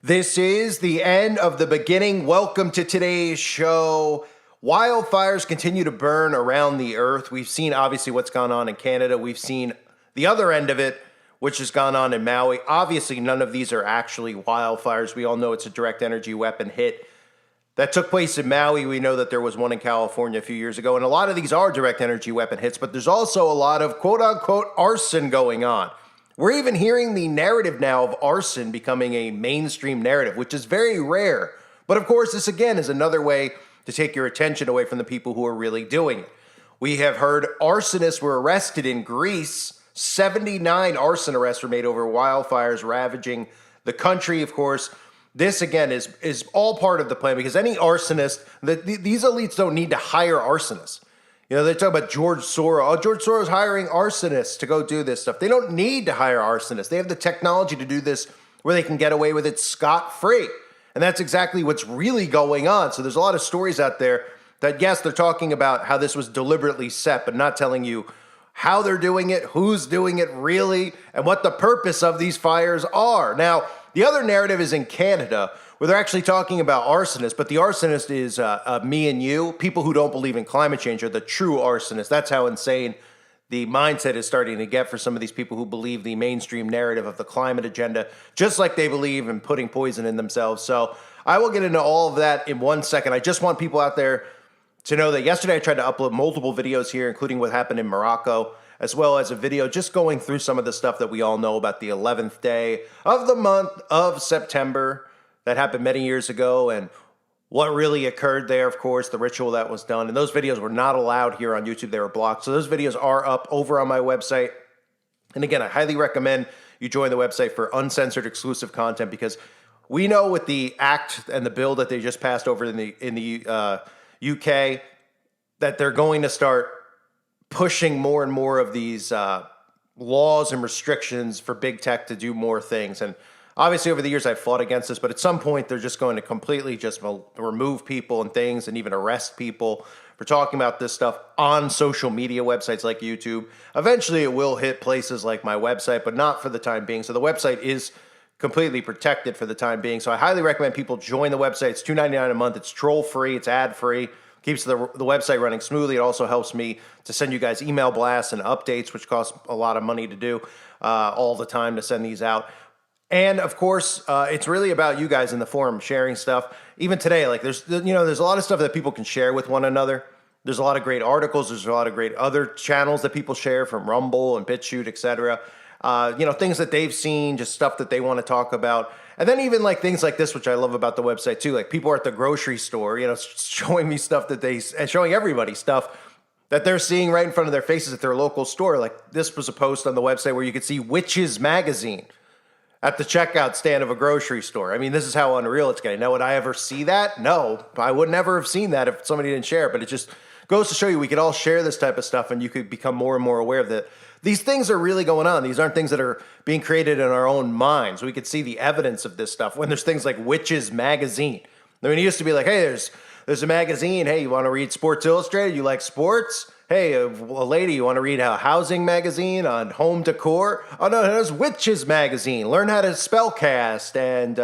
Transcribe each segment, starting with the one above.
This is the end of the beginning. Welcome to today's show. Wildfires continue to burn around the earth. We've seen obviously what's gone on in Canada. We've seen the other end of it, which has gone on in Maui. Obviously, none of these are actually wildfires. We all know it's a direct energy weapon hit that took place in Maui. We know that there was one in California a few years ago, and a lot of these are direct energy weapon hits, but there's also a lot of quote unquote arson going on. We're even hearing the narrative now of arson becoming a mainstream narrative, which is very rare. But of course, this again is another way to take your attention away from the people who are really doing it. We have heard arsonists were arrested in Greece. 79 arson arrests were made over wildfires ravaging the country. Of course, this again is all part of the plan, because any arsonist, these elites don't need to hire arsonists. You know, they talk about George Soros. Oh, George Soros hiring arsonists to go do this stuff. They don't need to hire arsonists. They have the technology to do this where they can get away with it scot-free. And that's exactly what's really going on. So there's a lot of stories out there that, yes, they're talking about how this was deliberately set, but not telling you how they're doing it, who's doing it really, and what the purpose of these fires are. Now, the other narrative is in Canada, where they're actually talking about arsonists, but the arsonist is me and you. People who don't believe in climate change are the true arsonists. That's how insane the mindset is starting to get for some of these people who believe the mainstream narrative of the climate agenda, just like they believe in putting poison in themselves. So I will get into all of that in 1 second. I just want people out there to know that yesterday I tried to upload multiple videos here, including what happened in Morocco, as well as a video just going through some of the stuff that we all know about the 11th day of the month of September that happened many years ago, and what really occurred there, of course, the ritual that was done. And those videos were not allowed here on YouTube. They were blocked. So those videos are up over on my website. And again, I highly recommend you join the website for uncensored exclusive content, because we know with the act and the bill that they just passed over in the UK that they're going to start pushing more and more of these laws and restrictions for big tech to do more things. And obviously, over the years, I've fought against this, but at some point, they're just going to completely just remove people and things, and even arrest people for talking about this stuff on social media websites like YouTube. Eventually, it will hit places like my website, but not for the time being. So the website is completely protected for the time being. So I highly recommend people join the website. It's $2.99 a month. It's troll-free. It's ad-free. Keeps the website running smoothly. It also helps me to send you guys email blasts and updates, which cost a lot of money to do all the time to send these out. And of course, it's really about you guys in the forum sharing stuff. Even today, like there's a lot of stuff that people can share with one another. There's a lot of great articles. There's a lot of great other channels that people share from Rumble and BitChute, etc. Things that they've seen, just stuff that they want to talk about. And then even like things like this, which I love about the website too. Like people are at the grocery store, showing me stuff and showing everybody stuff that they're seeing right in front of their faces at their local store. Like this was a post on the website where you could see Witches magazine at the checkout stand of a grocery store. I mean, this is how unreal it's getting. Now, would I ever see that? No, I would never have seen that if somebody didn't share it. But it just goes to show you we could all share this type of stuff, and you could become more and more aware of that. These things are really going on. These aren't things that are being created in our own minds. We could see the evidence of this stuff when there's things like Witches magazine. I mean, it used to be like, hey, there's a magazine. Hey, you want to read Sports Illustrated? You like sports? Hey, a lady, you want to read a housing magazine on home decor? Oh, no, there's Witches magazine. Learn how to spellcast and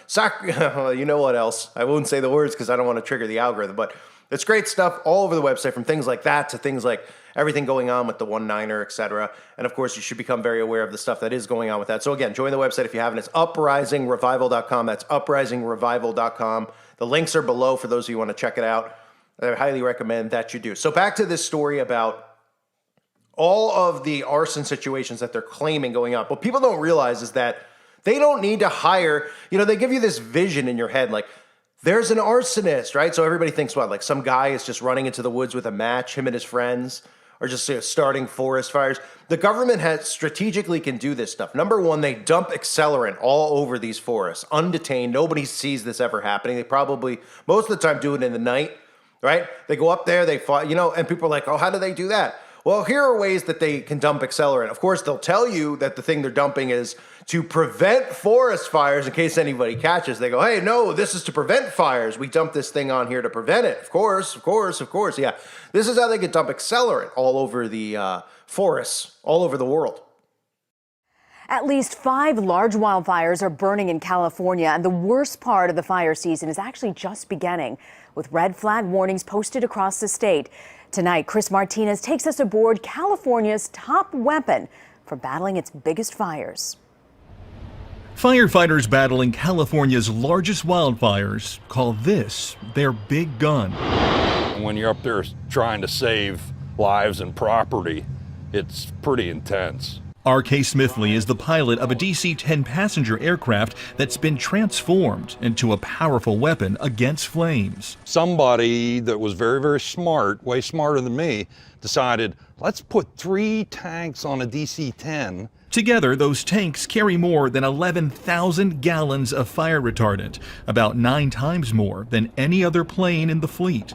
soccer. You know what else? I won't say the words because I don't want to trigger the algorithm, but it's great stuff all over the website, from things like that to things like everything going on with the 1-9er, etc. And of course, you should become very aware of the stuff that is going on with that. So again, join the website if you haven't. It's uprisingrevival.com. That's uprisingrevival.com. The links are below for those of you who want to check it out. I highly recommend that you do. So back to this story about all of the arson situations that they're claiming going on. What people don't realize is that they don't need to hire, they give you this vision in your head, like there's an arsonist, right? So everybody thinks what, like some guy is just running into the woods with a match, him and his friends, or just starting forest fires. The government strategically can do this stuff. Number one, they dump accelerant all over these forests, undetained. Nobody sees this ever happening. They probably, most of the time, do it in the night. Right? They go up there, they fight, and people are like, oh, how do they do that? Well, here are ways that they can dump accelerant. Of course, they'll tell you that the thing they're dumping is to prevent forest fires in case anybody catches. They go, hey, no, this is to prevent fires. We dump this thing on here to prevent it. Of course. Yeah. This is how they can dump accelerant all over the forests, all over the world. At least 5 large wildfires are burning in California, and the worst part of the fire season is actually just beginning, with red flag warnings posted across the state. Tonight, Chris Martinez takes us aboard California's top weapon for battling its biggest fires. Firefighters battling California's largest wildfires call this their big gun. When you're up there trying to save lives and property, it's pretty intense. R.K. Smithley is the pilot of a DC-10 passenger aircraft that's been transformed into a powerful weapon against flames. Somebody that was very, very smart, way smarter than me, decided, let's put 3 tanks on a DC-10. Together, those tanks carry more than 11,000 gallons of fire retardant, about 9 times more than any other plane in the fleet.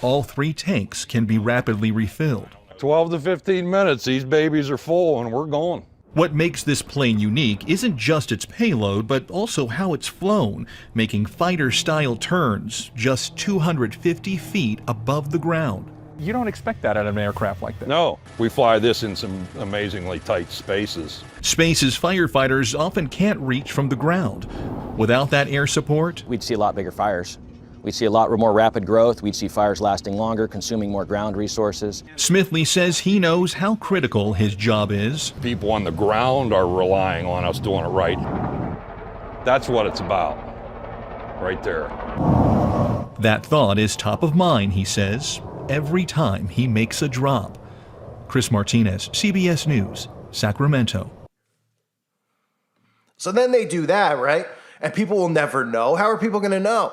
All 3 tanks can be rapidly refilled. 12 to 15 minutes, these babies are full and we're going. What makes this plane unique isn't just its payload, but also how it's flown, making fighter-style turns just 250 feet above the ground. You don't expect that out of an aircraft like this. No, we fly this in some amazingly tight spaces. Spaces firefighters often can't reach from the ground. Without that air support, we'd see a lot bigger fires. We'd see a lot more rapid growth. We'd see fires lasting longer, consuming more ground resources. Smithley says he knows how critical his job is. People on the ground are relying on us doing it right. That's what it's about, right there. That thought is top of mind, he says, every time he makes a drop. Chris Martinez, CBS News, Sacramento. So then they do that, right? And people will never know. How are people going to know?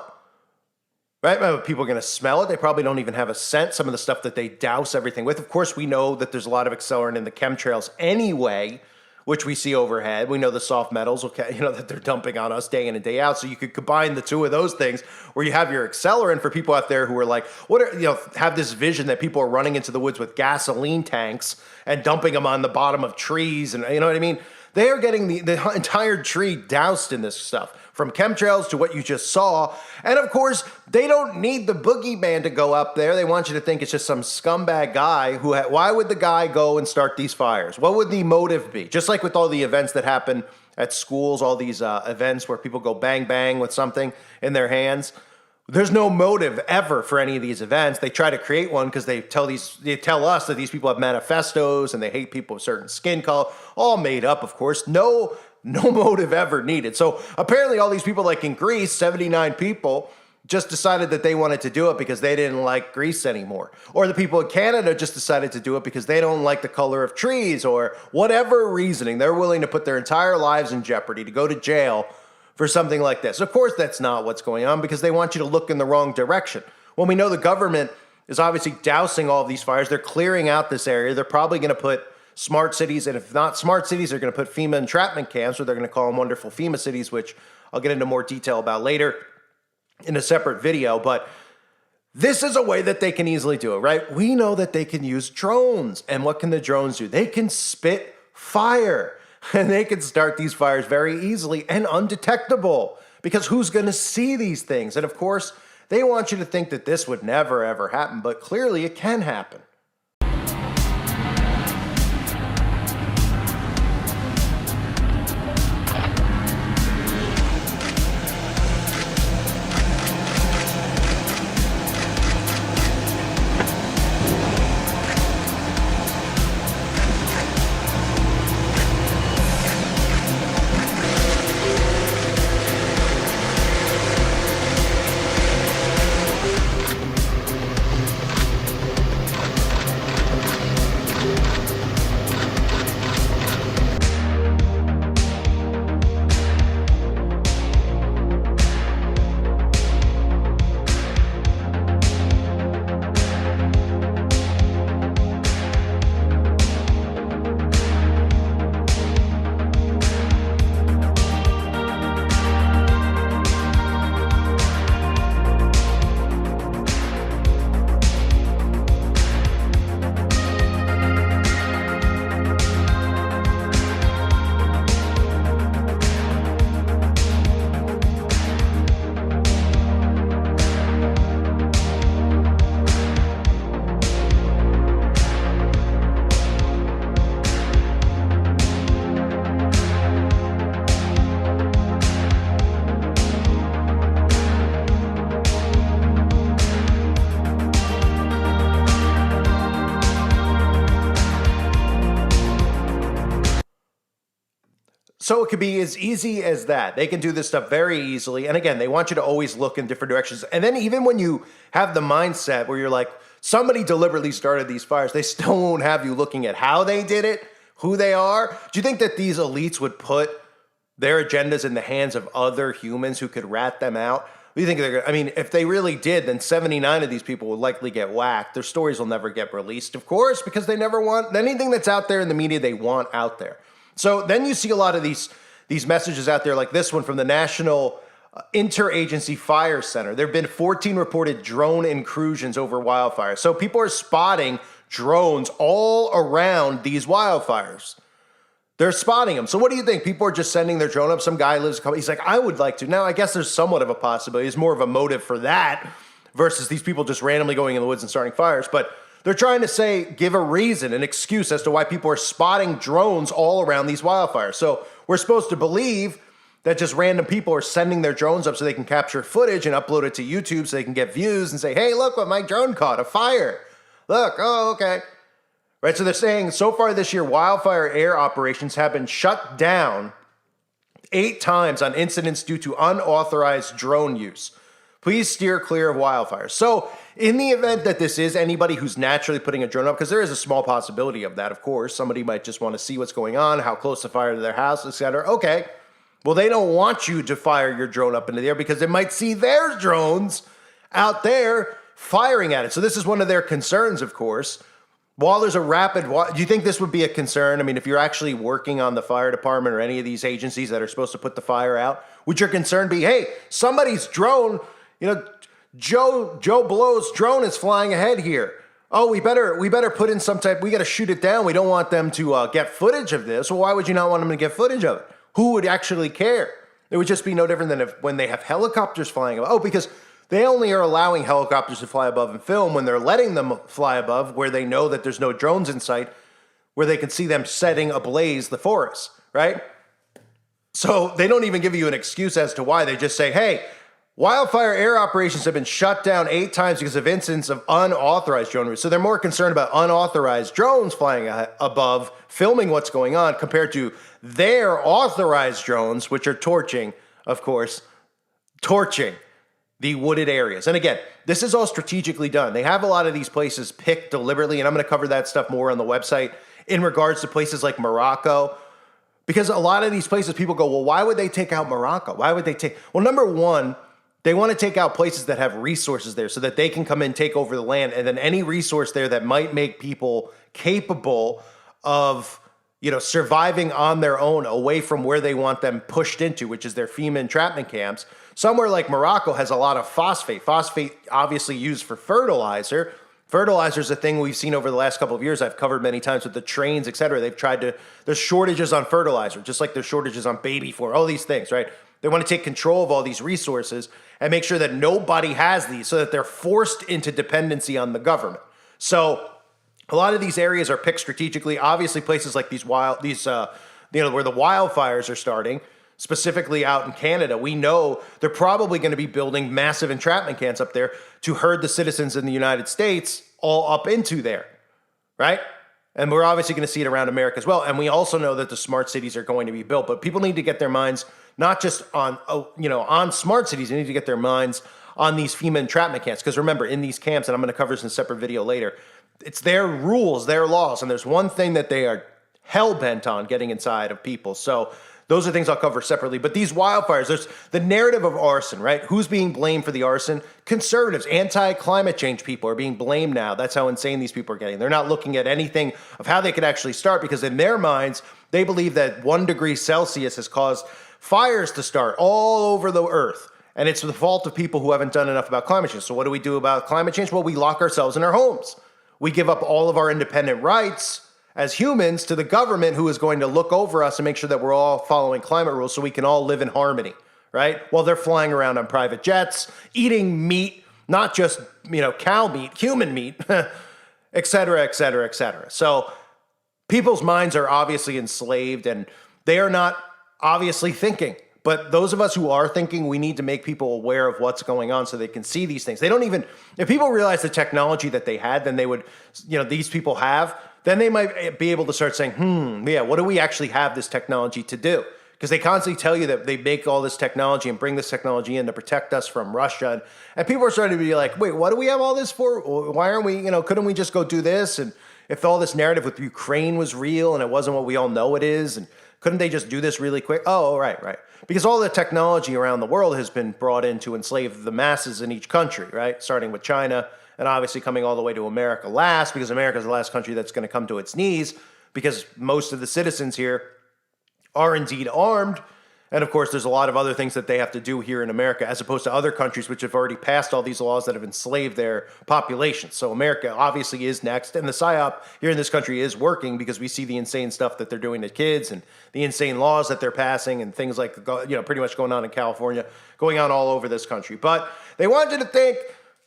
Right? Are people going to smell it? They probably don't even have a scent, some of the stuff that they douse everything with. Of course, we know that there's a lot of accelerant in the chemtrails anyway, which we see overhead. We know the soft metals, okay, that they're dumping on us day in and day out. So you could combine the two of those things where you have your accelerant for people out there who are like, have this vision that people are running into the woods with gasoline tanks and dumping them on the bottom of trees. And you know what I mean? They are getting the entire tree doused in this stuff, from chemtrails to what you just saw. And of course, they don't need the boogeyman to go up there. They want you to think it's just some scumbag guy why would the guy go and start these fires? What would the motive be? Just like with all the events that happen at schools, all these events where people go bang, bang with something in their hands. There's no motive ever for any of these events. They try to create one because they tell us that these people have manifestos and they hate people of certain skin color, all made up, of course. No motive ever needed. So apparently all these people, like in Greece, 79 people just decided that they wanted to do it because they didn't like Greece anymore. Or the people in Canada just decided to do it because they don't like the color of trees, or whatever reasoning. They're willing to put their entire lives in jeopardy to go to jail for something like this. Of course, that's not what's going on because they want you to look in the wrong direction. When we know the government is obviously dousing all of these fires, they're clearing out this area. They're probably going to put smart cities, and if not smart cities, they're going to put FEMA entrapment camps, or they're going to call them wonderful FEMA cities, which I'll get into more detail about later in a separate video. But this is a way that they can easily do it, right? We know that they can use drones. And what can the drones do? They can spit fire. And they can start these fires very easily and undetectable, because who's going to see these things? And of course, they want you to think that this would never, ever happen, but clearly it can happen. So it could be as easy as that. They can do this stuff very easily. And again, they want you to always look in different directions. And then even when you have the mindset where you're like, somebody deliberately started these fires, they still won't have you looking at how they did it, who they are. Do you think that these elites would put their agendas in the hands of other humans who could rat them out? What do you think they're gonna, I mean, if they really did, then 79 of these people would likely get whacked. Their stories will never get released, of course, because they never want anything that's out there in the media they want out there. So then you see a lot of these messages out there like this one from the National Interagency Fire Center. There have been 14 reported drone intrusions over wildfires. So people are spotting drones all around these wildfires. They're spotting them. So what do you think? People are just sending their drone up. Some guy lives, he's like, I would like to. Now, I guess there's somewhat of a possibility. There's more of a motive for that versus these people just randomly going in the woods and starting fires. But they're trying to say, give a reason, an excuse as to why people are spotting drones all around these wildfires. So we're supposed to believe that just random people are sending their drones up so they can capture footage and upload it to YouTube so they can get views and say, hey, look what my drone caught, a fire. Look, oh, okay. Right, so they're saying so far this year, wildfire air operations have been shut down 8 times on incidents due to unauthorized drone use. Please steer clear of wildfires. So in the event that this is anybody who's naturally putting a drone up, because there is a small possibility of that, of course, somebody might just want to see what's going on, how close the fire to their house, etc. Okay, well, they don't want you to fire your drone up into the air because they might see their drones out there firing at it. So this is one of their concerns, of course. While there's a do you think this would be a concern? I mean, if you're actually working on the fire department or any of these agencies that are supposed to put the fire out, would your concern be, hey, somebody's drone, Joe Blow's drone is flying ahead here. Oh, we better put in we got to shoot it down. We don't want them to get footage of this. Well, why would you not want them to get footage of it? Who would actually care? It would just be no different than when they have helicopters flying above. Oh, because they only are allowing helicopters to fly above and film when they're letting them fly above where they know that there's no drones in sight, where they can see them setting ablaze the forest, right? So they don't even give you an excuse as to why. They just say, hey, wildfire air operations have been shut down 8 times because of incidents of unauthorized drone routes. So they're more concerned about unauthorized drones flying above, filming what's going on, compared to their authorized drones, which are torching the wooded areas. And again, this is all strategically done. They have a lot of these places picked deliberately, and I'm going to cover that stuff more on the website in regards to places like Morocco. Because a lot of these places, people go, well, why would they take out Morocco? Well, number one, they want to take out places that have resources there so that they can come in, take over the land, and then any resource there that might make people capable of, surviving on their own away from where they want them pushed into, which is their FEMA entrapment camps. Somewhere like Morocco has a lot of phosphate. Phosphate obviously used for fertilizer. Fertilizer is a thing we've seen over the last couple of years. I've covered many times with the trains, et cetera. There's shortages on fertilizer, just like there's shortages on baby formula, all these things, right? They want to take control of all these resources and make sure that nobody has these so that they're forced into dependency on the government. So a lot of these areas are picked strategically. Obviously, places like where the wildfires are starting, specifically out in Canada, we know they're probably going to be building massive entrapment camps up there to herd the citizens in the United States all up into there, right? And we're obviously going to see it around America as well. And we also know that the smart cities are going to be built, but people need to get their minds not just on smart cities. They need to get their minds on these FEMA entrapment camps. Because remember, in these camps, and I'm going to cover this in a separate video later, it's their rules, their laws, and there's one thing that they are hell-bent on getting inside of people. So those are things I'll cover separately. But these wildfires, there's the narrative of arson, right? Who's being blamed for the arson? Conservatives, anti-climate change people are being blamed now. That's how insane these people are getting. They're not looking at anything of how they could actually start, because in their minds, they believe that 1 degree Celsius has caused fires to start all over the earth. And it's the fault of people who haven't done enough about climate change. So what do we do about climate change? Well, we lock ourselves in our homes. We give up all of our independent rights as humans to the government, who is going to look over us and make sure that we're all following climate rules so we can all live in harmony, right? While they're flying around on private jets, eating meat, not just, cow meat, human meat, et cetera, et cetera, et cetera. So people's minds are obviously enslaved, and they are not obviously thinking. But those of us who are thinking, we need to make people aware of what's going on so they can see these things. If people realize the technology that they had, then they would, these people have, then they might be able to start saying, what do we actually have this technology to do? because they constantly tell you that they make all this technology and bring this technology in to protect us from Russia. And people are starting to be like, wait, what do we have all this for? Why aren't we, couldn't we just go do this? And if all this narrative with Ukraine was real and it wasn't what we all know it is, and couldn't they just do this really quick? Oh, right. Because all the technology around the world has been brought in to enslave the masses in each country, right? Starting with China and obviously coming all the way to America last, because America is the last country that's going to come to its knees, because most of the citizens here are indeed armed. And of course, there's a lot of other things that they have to do here in America, as opposed to other countries which have already passed all these laws that have enslaved their population. So America obviously is next. And the PSYOP here in this country is working, because we see the insane stuff that they're doing to kids and the insane laws that they're passing and things like, pretty much going on in California, going on all over this country. But they want you to think,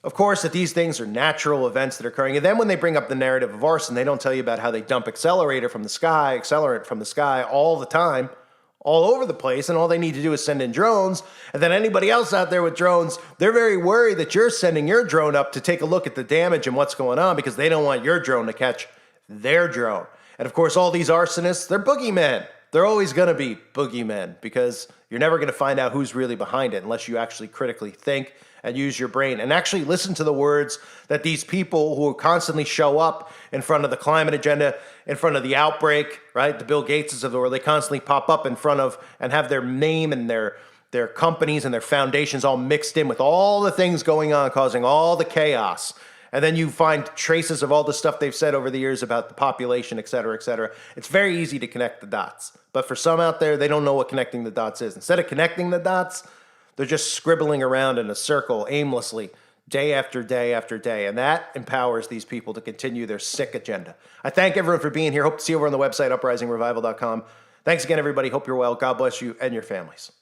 of course, that these things are natural events that are occurring. And then when they bring up the narrative of arson, they don't tell you about how they dump accelerant from the sky all the time, all over the place, and all they need to do is send in drones. And then anybody else out there with drones, they're very worried that you're sending your drone up to take a look at the damage and what's going on, because they don't want your drone to catch their drone. And of course, all these arsonists, they're boogeymen. They're always going to be boogeymen, because you're never going to find out who's really behind it unless you actually critically think and use your brain and actually listen to the words that these people who constantly show up in front of the climate agenda, in front of the outbreak, right? The Bill Gateses of the world, they constantly pop up in front of and have their name and their companies and their foundations all mixed in with all the things going on, causing all the chaos. And then you find traces of all the stuff they've said over the years about the population, et cetera, et cetera. It's very easy to connect the dots. But for some out there, they don't know what connecting the dots is. Instead of connecting the dots, they're just scribbling around in a circle aimlessly, day after day after day. And that empowers these people to continue their sick agenda. I thank everyone for being here. Hope to see you over on the website, uprisingrevival.com. Thanks again, everybody. Hope you're well. God bless you and your families.